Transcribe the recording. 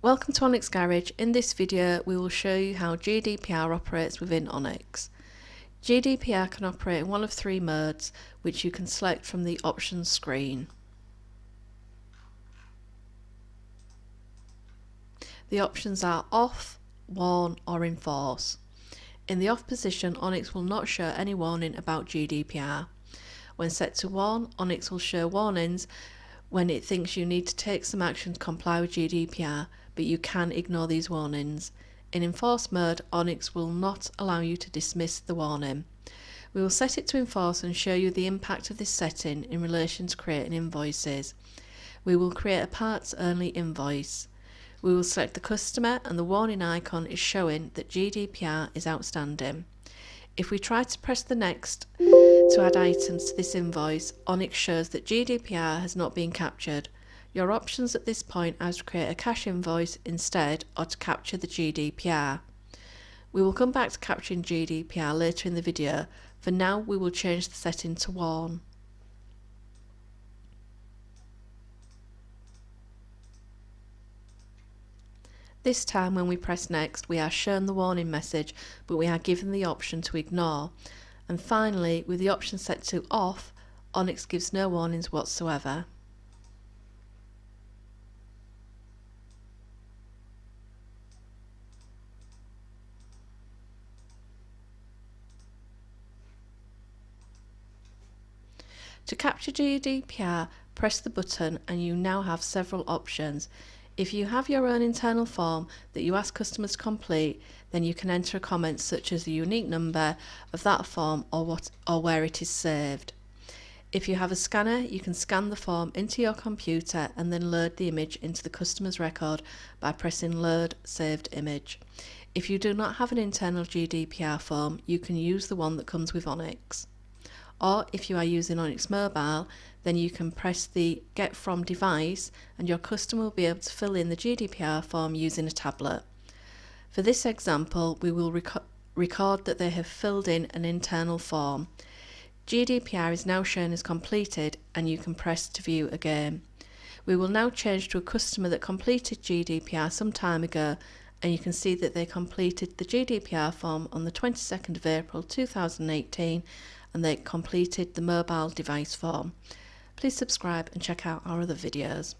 Welcome to Onyx Garage. In this video we will show you how GDPR operates within Onyx. GDPR can operate in one of three modes which you can select from the options screen. The options are off, warn or enforce. In the off position, Onyx will not show any warning about GDPR. When set to warn, Onyx will show warnings when it thinks you need to take some action to comply with GDPR, but you can ignore these warnings. In enforce mode, Onyx will not allow you to dismiss the warning. We will set it to enforce and show you the impact of this setting in relation to creating invoices. We will create a parts only invoice. We will select the customer and the warning icon is showing that GDPR is outstanding. If we try to press the next to add items to this invoice, Onyx shows that GDPR has not been captured. Your options at this point are to create a cash invoice instead or to capture the GDPR. We will come back to capturing GDPR later in the video. For now, we will change the setting to warn. This time when we press next, we are shown the warning message, but we are given the option to ignore. And finally, with the option set to off, Onyx gives no warnings whatsoever. To capture GDPR, press the button and you now have several options. If you have your own internal form that you ask customers to complete, then you can enter a comment such as the unique number of that form or where it is saved. If you have a scanner, you can scan the form into your computer and then load the image into the customer's record by pressing Load Saved Image. If you do not have an internal GDPR form, you can use the one that comes with Onyx. Or if you are using Onyx Mobile, then you can press the Get From device and your customer will be able to fill in the GDPR form using a tablet. For this example, we will record that they have filled in an internal form. GDPR is now shown as completed and you can press to view again. We will now change to a customer that completed GDPR some time ago, and you can see that they completed the GDPR form on the 22nd of April 2018 and they completed the mobile device form. Please subscribe and check out our other videos.